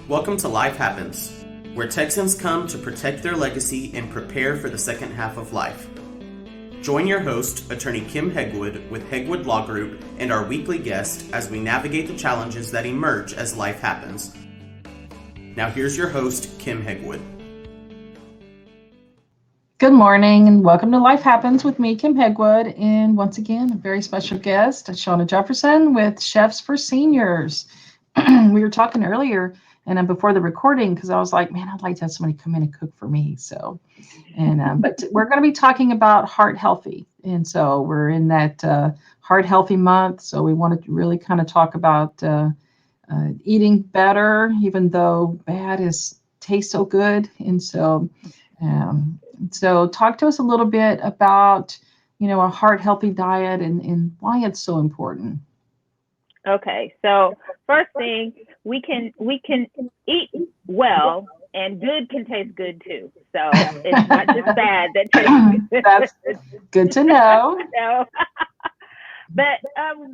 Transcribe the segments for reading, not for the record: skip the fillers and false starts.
Welcome to Life Happens, where Texans come to protect their legacy and prepare for the second half of life. Join your host, attorney Kim Hegwood with Hegwood Law Group, and our weekly guest as we navigate the challenges that emerge as life happens. Now here's your host, Kim Hegwood. Good morning and welcome to Life Happens with me, Kim Hegwood, and once again, a very special guest, Shonah Jefferson with Chefs for Seniors. We were talking earlier and before the recording because I was like, man, I'd like to have somebody come in and cook for me. But we're going to be talking about heart healthy. And so we're in that heart healthy month. So we wanted to really kind of talk about eating better, even though bad tastes so good. And so talk to us a little bit about, a heart healthy diet and why it's so important. Okay, so first thing, we can eat well, and good can taste good too. So it's not just bad that tastes good. That's good to know. No. But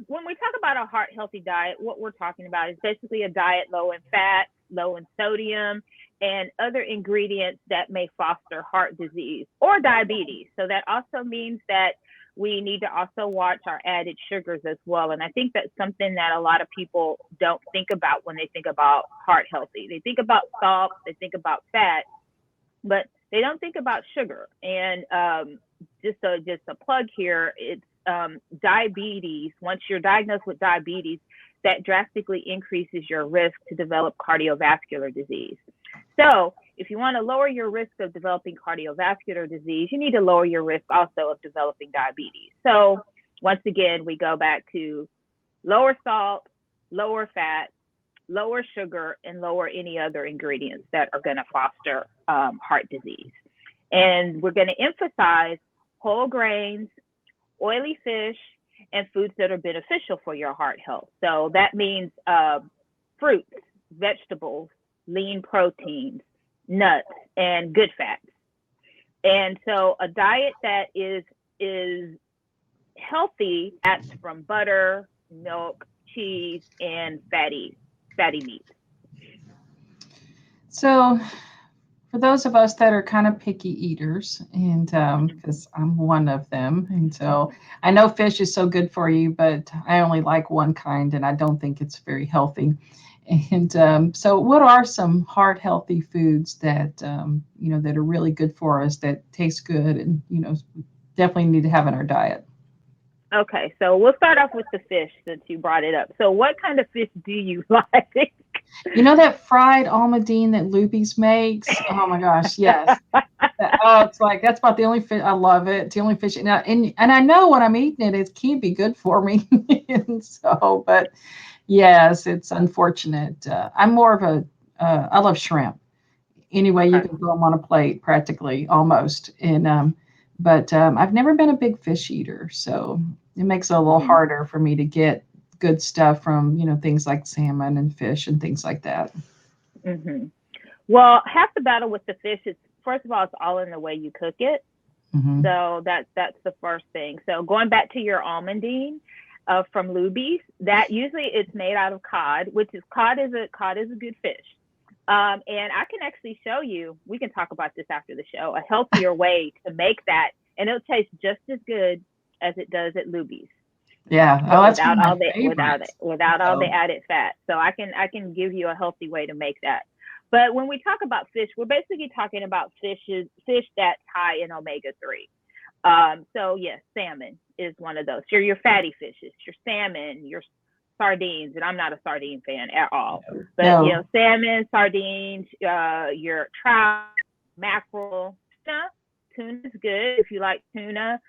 when we talk about a heart healthy diet, what we're talking about is basically a diet low in fat, low in sodium, and other ingredients that may foster heart disease or diabetes. So that also means that we need to also watch our added sugars as well. And I think that's something that a lot of people don't think about when they think about heart healthy. They think about salt, they think about fat, but they don't think about sugar. And just a plug here, it's diabetes. Once you're diagnosed with diabetes, that drastically increases your risk to develop cardiovascular disease. So if you want to lower your risk of developing cardiovascular disease, you need to lower your risk also of developing diabetes. So once again, we go back to lower salt, lower fat, lower sugar, and lower any other ingredients that are going to foster heart disease. And we're going to emphasize whole grains, oily fish, and foods that are beneficial for your heart health. So that means fruits, vegetables, lean proteins, nuts, and good fats. And so a diet that is healthy acts from butter, milk, cheese, and fatty meats. So for those of us that are kind of picky eaters, and because I'm one of them, and so I know fish is so good for you, but I only like one kind, and I don't think it's very healthy. And so what are some heart healthy foods that, that are really good for us, that taste good and, definitely need to have in our diet? Okay, so we'll start off with the fish since you brought it up. So what kind of fish do you like? That fried almondine that Luby's makes? Oh my gosh, yes. It's like, that's about the only fish. I love it. It's the only fish. And I know when I'm eating it can't be good for me. But yes, it's unfortunate. I'm more of I love shrimp. Anyway, you can throw them on a plate practically, almost. But I've never been a big fish eater. So it makes it a little harder for me to get good stuff from, things like salmon and fish and things like that. Mm-hmm. Well, half the battle with the fish is, first of all, it's all in the way you cook it. Mm-hmm. So that's the first thing. So going back to your almondine from Luby's, that usually it's made out of cod, which is cod is a good fish. And I can actually show you, we can talk about this after the show, a healthier way to make that, and it'll taste just as good as it does at Luby's. Yeah, without all the added fat. So I can give you a healthy way to make that. But when we talk about fish, we're basically talking about fish that's high in omega-3. So yes, salmon is one of those. Your fatty fishes, your salmon, your sardines, and I'm not a sardine fan at all. But no. Salmon, sardines, your trout, mackerel, tuna is good if you like tuna.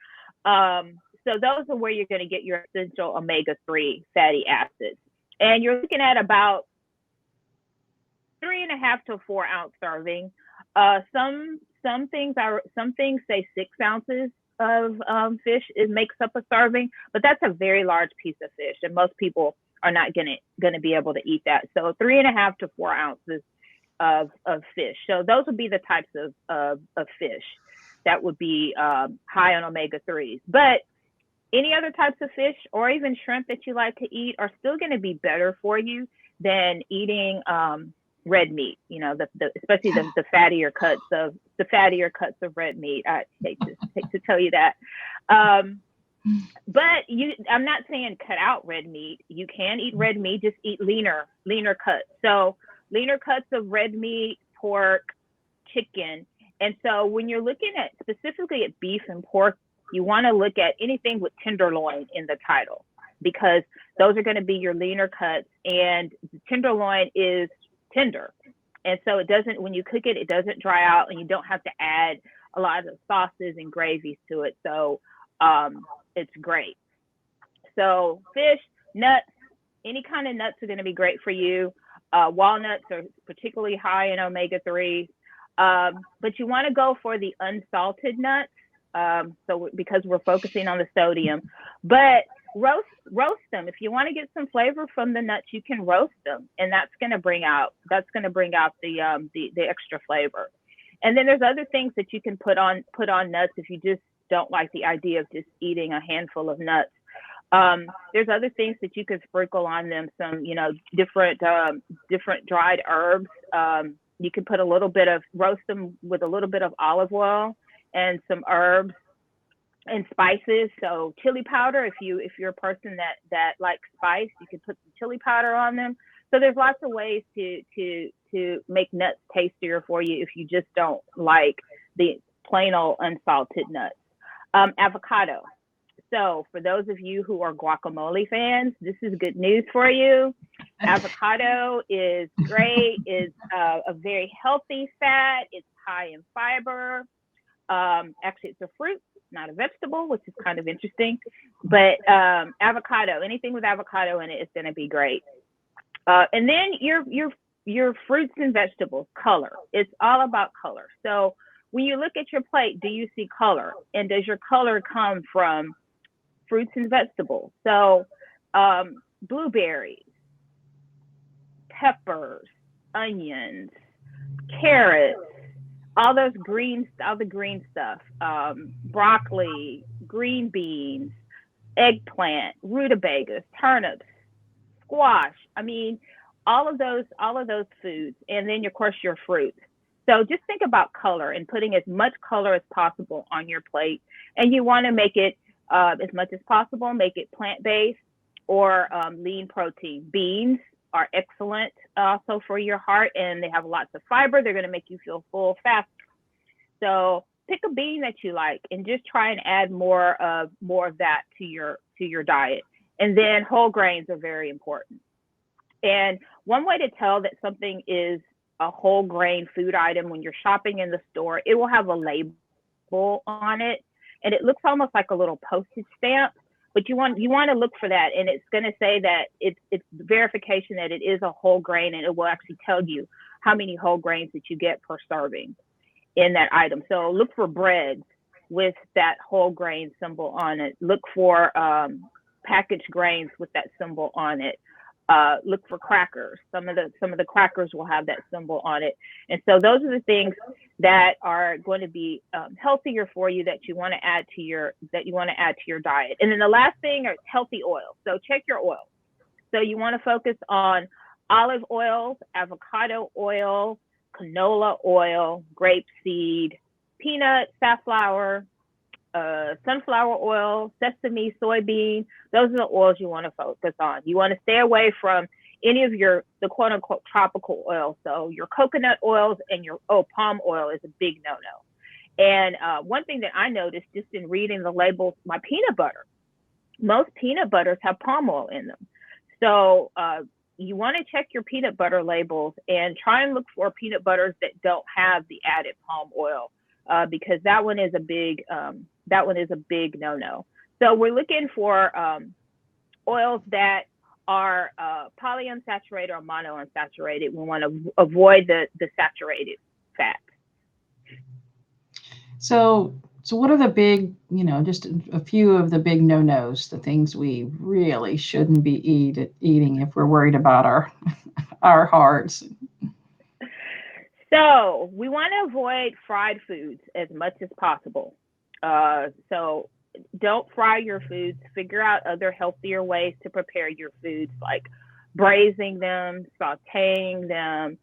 So those are where you're going to get your essential omega-3 fatty acids. And you're looking at about 3.5 to 4 ounce serving. Some things say 6 ounces of fish. It makes up a serving, but that's a very large piece of fish, and most people are not going to be able to eat that. So 3.5 to 4 ounces of fish. So those would be the types of fish that would be high on omega-3s. But any other types of fish or even shrimp that you like to eat are still going to be better for you than eating red meat. You know, especially the fattier cuts of red meat. I hate to tell you that. But I'm not saying cut out red meat. You can eat red meat, just eat leaner cuts. So leaner cuts of red meat, pork, chicken. And so when you're looking at specifically at beef and pork, you want to look at anything with tenderloin in the title, because those are going to be your leaner cuts, and the tenderloin is tender. And so it doesn't, when you cook it, it doesn't dry out, and you don't have to add a lot of sauces and gravies to it. So it's great. So fish, nuts, any kind of nuts are going to be great for you. Walnuts are particularly high in omega-3. But you want to go for the unsalted nuts. So because we're focusing on the sodium, but roast them. If you want to get some flavor from the nuts, you can roast them, and that's going to bring out the extra flavor. And then there's other things that you can put on nuts if you just don't like the idea of just eating a handful of nuts. There's other things that you could sprinkle on them, some, different dried herbs. You can put roast them with a little bit of olive oil and some herbs and spices. So chili powder, if you're a person that likes spice, you can put some chili powder on them. So there's lots of ways to make nuts tastier for you if you just don't like the plain old unsalted nuts. Avocado. So for those of you who are guacamole fans, this is good news for you. Avocado is great. It's a very healthy fat. It's high in fiber. Actually, it's a fruit, not a vegetable, which is kind of interesting. But avocado, anything with avocado in it is going to be great. And then your fruits and vegetables, color. It's all about color. So when you look at your plate, do you see color? And does your color come from fruits and vegetables? So blueberries, peppers, onions, carrots, all the green stuff, broccoli, green beans, eggplant, rutabagas, turnips, squash. I mean, all of those foods, and then of course your fruits. So just think about color and putting as much color as possible on your plate. And you want to make it as much as possible, make it plant-based or lean protein. Beans are excellent also for your heart, and they have lots of fiber. They're going to make you feel full faster. So pick a bean that you like and just try and add more of that to your diet. And then whole grains are very important. And one way to tell that something is a whole grain food item, when you're shopping in the store, it will have a label on it, and it looks almost like a little postage stamp. But you want to look for that, and it's going to say that it's verification that it is a whole grain, and it will actually tell you how many whole grains that you get per serving in that item. So look for breads with that whole grain symbol on it. Look for packaged grains with that symbol on it. Look for crackers. Some of the crackers will have that symbol on it. And so those are the things that are going to be healthier for you that you want to add to your diet. And then the last thing are healthy oils. So check your oil. So you want to focus on olive oils, avocado oil, canola oil, grapeseed, peanut, safflower, sunflower oil, sesame, soybean. Those are the oils you want to focus on. You want to stay away from any of the quote unquote tropical oils. So your coconut oils and palm oil is a big no-no. And one thing that I noticed just in reading the labels, my peanut butter, most peanut butters have palm oil in them. So you want to check your peanut butter labels and try and look for peanut butters that don't have the added palm oil, because that one is a big no-no. So we're looking for oils that are polyunsaturated or monounsaturated. We want to avoid the saturated fats. So what are the big, just a few of the big no-nos, the things we really shouldn't be eating if we're worried about our hearts? So we want to avoid fried foods as much as possible. So don't fry your foods. Figure out other healthier ways to prepare your foods, like braising them, sautéing them,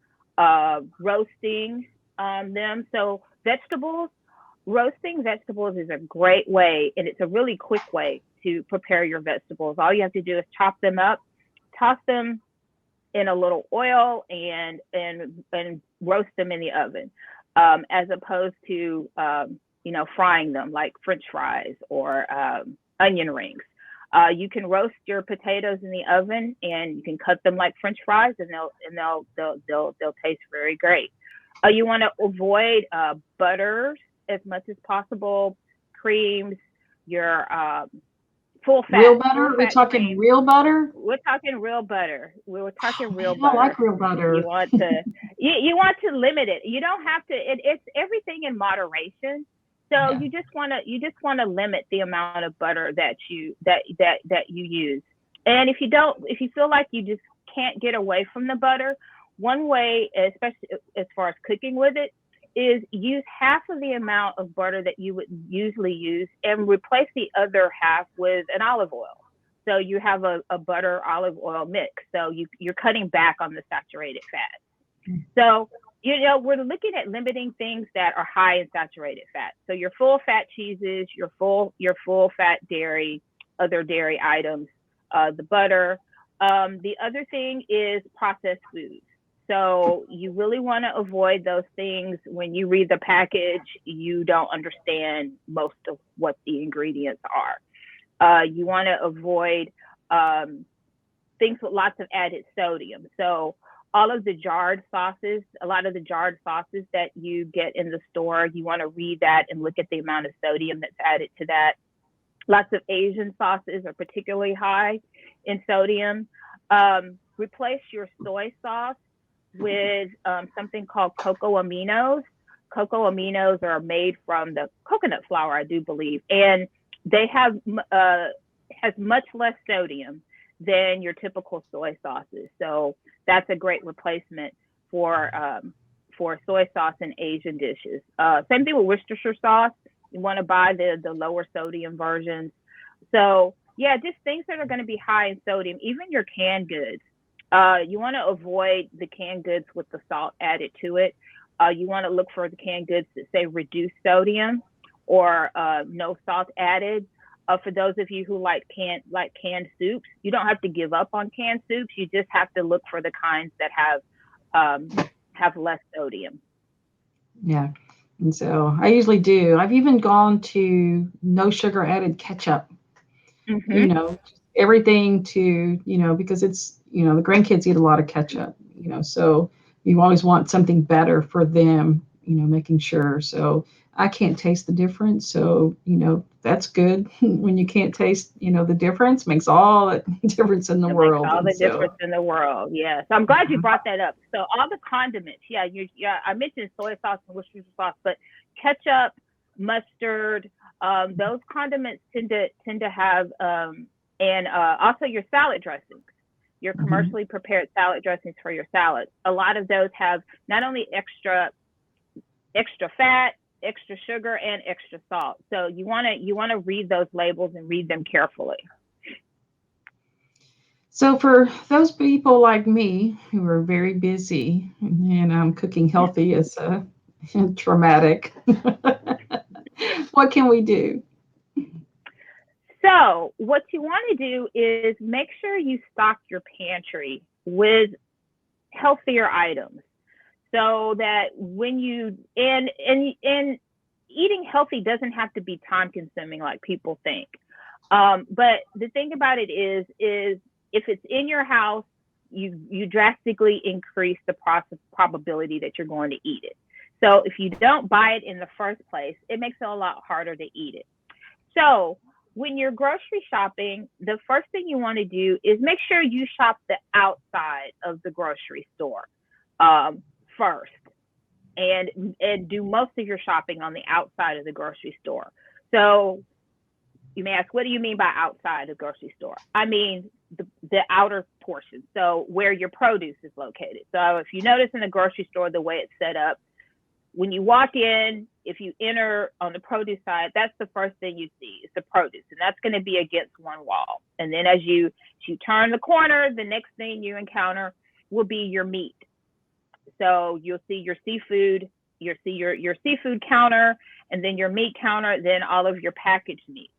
roasting them. So roasting vegetables is a great way, and it's a really quick way to prepare your vegetables. All you have to do is chop them up, toss them in a little oil, and roast them in the oven, as opposed to frying them like French fries or onion rings. You can roast your potatoes in the oven, and you can cut them like French fries, and they'll taste very great. You want to avoid butters as much as possible, creams, your full fat. Real butter? We're talking cream. Real butter? We're talking real butter. We're talking real butter. I like real butter. You want to you want to limit it. You don't have to. It's everything in moderation. So you just want to limit the amount of butter that you use. And if you feel like you just can't get away from the butter, one way, especially as far as cooking with it, is use half of the amount of butter that you would usually use and replace the other half with an olive oil. So you have a butter olive oil mix. So you're cutting back on the saturated fat. So, we're looking at limiting things that are high in saturated fat. So your full fat cheeses, your full fat dairy, other dairy items, the butter. The other thing is processed foods. So you really want to avoid those things. When you read the package, you don't understand most of what the ingredients are. You want to avoid things with lots of added sodium. So all of the jarred sauces, a lot of the jarred sauces that you get in the store, you want to read that and look at the amount of sodium that's added to that. Lots of Asian sauces are particularly high in sodium. Replace your soy sauce with something called cocoa aminos. Cocoa aminos are made from the coconut flour, I do believe, and they has much less sodium than your typical soy sauces. So that's a great replacement for soy sauce in Asian dishes. Same thing with Worcestershire sauce. You want to buy the lower sodium versions. So just things that are going to be high in sodium, even your canned goods. You want to avoid the canned goods with the salt added to it. You want to look for the canned goods that say reduced sodium or no salt added. For those of you who like canned soups, you don't have to give up on canned soups. You just have to look for the kinds that have less sodium. Yeah, and so I usually do. I've even gone to no sugar added ketchup. Mm-hmm. Everything to because it's the grandkids eat a lot of ketchup. So you always want something better for them. Making sure. So I can't taste the difference. So, that's good. When you can't taste, the difference makes all the difference in the world. Makes all the difference in the world. Yeah. So I'm glad you brought that up. So all the condiments, I mentioned soy sauce and Worcestershire sauce, but ketchup, mustard, those condiments tend to have, and also your salad dressings, your commercially prepared salad dressings for your salads. A lot of those have not only extra fat, extra sugar, and extra salt. So you want to read those labels and read them carefully. So for those people like me who are very busy and cooking healthy is traumatic, what can we do? So what you want to do is make sure you stock your pantry with healthier items. So that when you and eating healthy doesn't have to be time consuming like people think. But the thing about it is if it's in your house, you drastically increase the probability that you're going to eat it. So if you don't buy it in the first place, it makes it a lot harder to eat it. So when you're grocery shopping, the first thing you want to do is make sure you shop the outside of the grocery store first, and do most of your shopping on the outside of the grocery store. So you may ask, what do you mean by outside the grocery store? I mean the outer portion, so where your produce is located. So if you notice in the grocery store, the way it's set up, when you walk in, if you enter on the produce side, that's the first thing you see is the produce, and that's going to be against one wall. And then as you turn the corner, the next thing you encounter will be your meat. So you'll see your seafood, you'll see your seafood counter, and then your meat counter, then all of your packaged meats.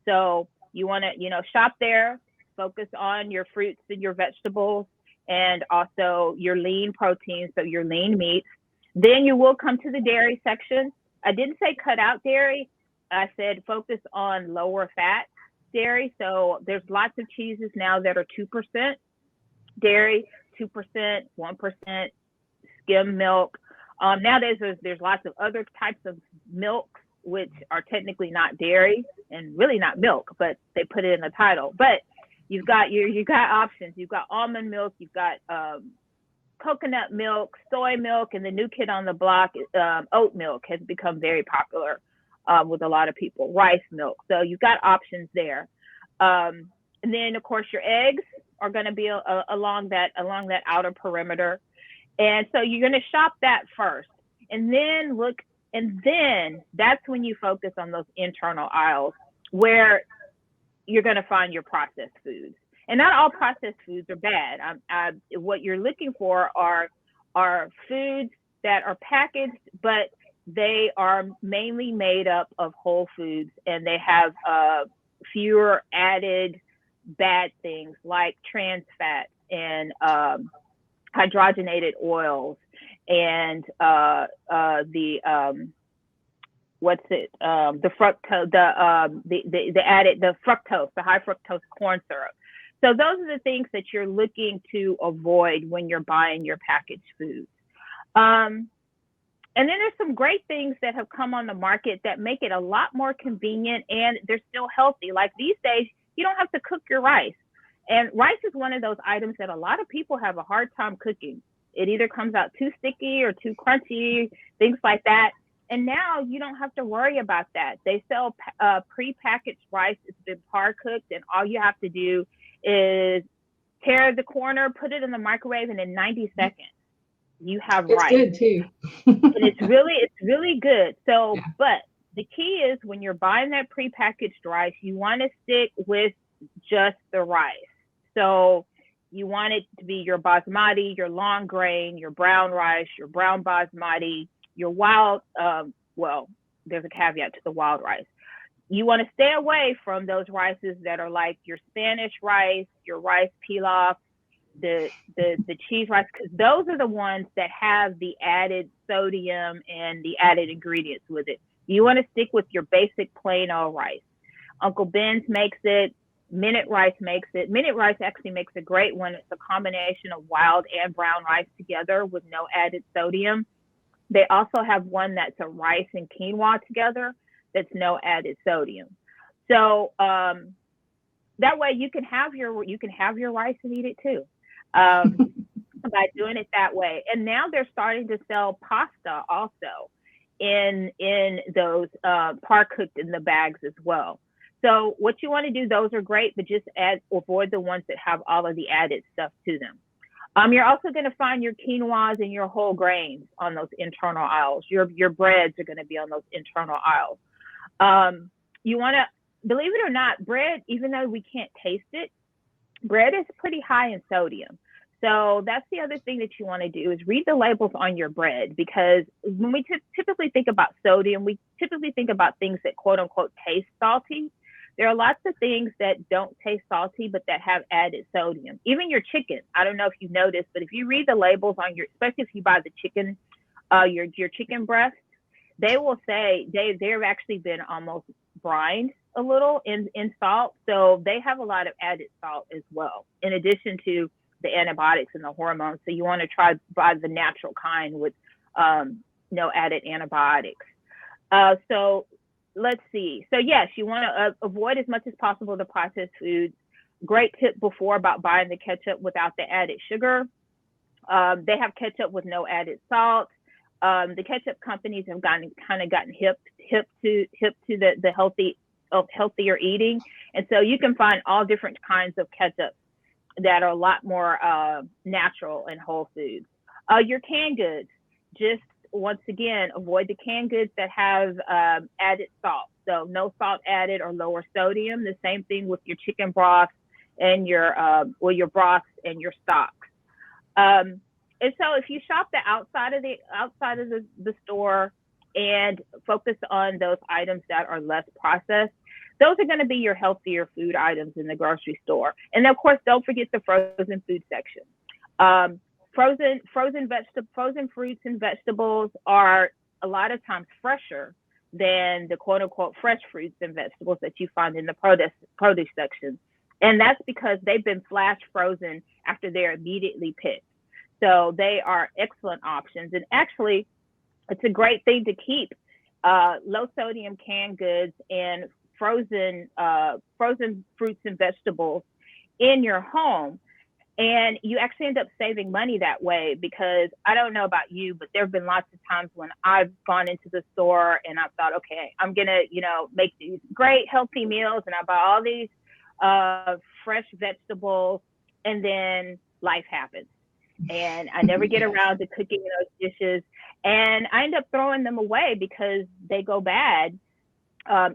So you want to, shop there, focus on your fruits and your vegetables, and also your lean proteins, so your lean meats. Then you will come to the dairy section. I didn't say cut out dairy. I said focus on lower fat dairy. So there's lots of cheeses now that are 2% dairy, 2%, 1% skim milk. Nowadays, there's lots of other types of milks which are technically not dairy and really not milk, but they put it in the title. But you've got options. You've got almond milk. You've got coconut milk, soy milk, and the new kid on the block, oat milk, has become very popular with a lot of people. Rice milk. So you've got options there. And then, of course, your eggs are going to be along that outer perimeter. And so you're going to shop that first, and then look, and then that's when you focus on those internal aisles where you're going to find your processed foods. And not all processed foods are bad. What you're looking for are foods that are packaged, but they are mainly made up of whole foods, and they have fewer added bad things like trans fats and hydrogenated oils and the fructose, the fructose, the high fructose corn syrup. So those are the things that you're looking to avoid when you're buying your packaged foods. And then there's some great things that have come on the market that make it a lot more convenient, and they're still healthy. Like these days, you don't have to cook your rice. And rice is one of those items that a lot of people have a hard time cooking. It either comes out too sticky or too crunchy, things like that. And now you don't have to worry about that. They sell pre-packaged rice. It's been par cooked, and all you have to do is tear the corner, put it in the microwave, and in 90 seconds, you have rice. It's good too. And it's really good. So, yeah. But the key is when you're buying that pre-packaged rice, you want to stick with just the rice. So you want it to be your basmati, your long grain, your brown rice, your brown basmati, your wild, well, there's a caveat to the wild rice. You want to stay away from those rices that are like your Spanish rice, your rice pilaf, the cheese rice, because those are the ones that have the added sodium and the added ingredients with it. You want to stick with your basic plain old rice. Uncle Ben's makes it. Minute Rice makes it. Minute Rice actually makes a great one. It's a combination of wild and brown rice together with no added sodium. They also have one that's a rice and quinoa together that's no added sodium. So that way you can have your rice and eat it too by doing it that way. And now they're starting to sell pasta also in those par cooked in the bags as well. So what you want to do, those are great, but just avoid the ones that have all of the added stuff to them. You're also going to find your quinoas and your whole grains on those internal aisles. Your breads are going to be on those internal aisles. You want to, believe it or not, bread, even though we can't taste it, bread is pretty high in sodium. So that's the other thing that you want to do is read the labels on your bread, because when we typically think about sodium, we typically think about things that quote unquote taste salty. There are lots of things that don't taste salty, but that have added sodium. Even your chicken. I don't know if you noticed, but if you read the labels on your, especially if you buy the chicken, your chicken breast, they will say they've actually been almost brined a little in salt. So they have a lot of added salt as well, in addition to the antibiotics and the hormones. So you want to try buy the natural kind with no added antibiotics. So let's see. So yes, you want to avoid as much as possible the processed foods. Great tip before about buying the ketchup without the added sugar. They have ketchup with no added salt. The ketchup companies have gotten hip to the healthier eating, and so you can find all different kinds of ketchup that are a lot more natural and whole foods. Your canned goods, just once again, avoid the canned goods that have added salt. So no salt added or lower sodium. The same thing with your chicken broth and your broths and your stocks. And so if you shop the outside of the store and focus on those items that are less processed, those are going to be your healthier food items in the grocery store. And of course, don't forget the frozen food section. Frozen fruits and vegetables are a lot of times fresher than the quote unquote fresh fruits and vegetables that you find in the produce section. And that's because they've been flash frozen after they're immediately picked. So they are excellent options. And actually, it's a great thing to keep low sodium canned goods and frozen fruits and vegetables in your home. And you actually end up saving money that way, because I don't know about you, but there have been lots of times when I've gone into the store and I've thought, okay, I'm going to, make these great healthy meals, and I buy all these fresh vegetables, and then life happens. And I never get around to cooking those dishes. And I end up throwing them away because they go bad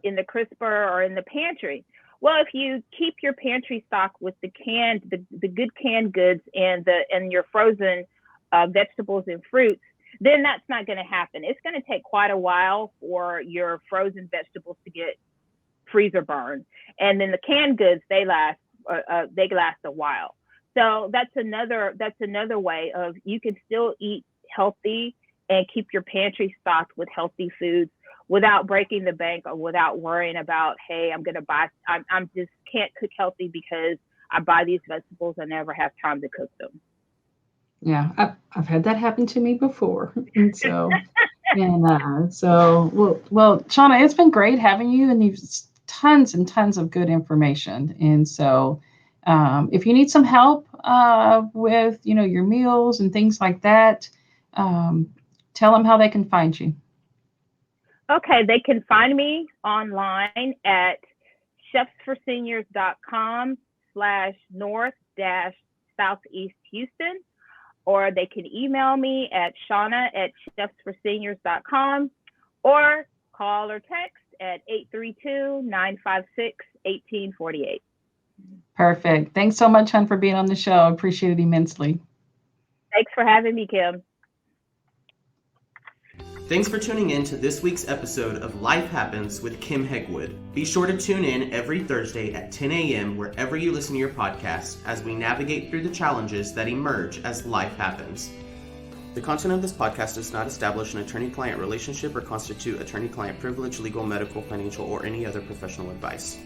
in the crisper or in the pantry. Well, if you keep your pantry stocked with the good canned goods and your frozen vegetables and fruits, then that's not going to happen. It's going to take quite a while for your frozen vegetables to get freezer burned, and then the canned goods, they last a while. So that's another way of, you can still eat healthy and keep your pantry stocked with healthy foods without breaking the bank, or without worrying about, hey, I'm just can't cook healthy because I buy these vegetables, I never have time to cook them. Yeah, I've had that happen to me before. And so, well, Shonah, it's been great having you, and you've tons and tons of good information. And so, if you need some help with, your meals and things like that, tell them how they can find you. Okay, they can find me online at chefsforseniors.com/north-southeast Houston, or they can email me at Shonah@chefsforseniors.com, or call or text at 832-956-1848. Perfect. Thanks so much, Hun, for being on the show. I appreciate it immensely. Thanks for having me, Kim. Thanks for tuning in to this week's episode of Life Happens with Kim Hegwood. Be sure to tune in every Thursday at 10 a.m. wherever you listen to your podcast, as we navigate through the challenges that emerge as life happens. The content of this podcast does not establish an attorney-client relationship or constitute attorney-client privilege, legal, medical, financial, or any other professional advice.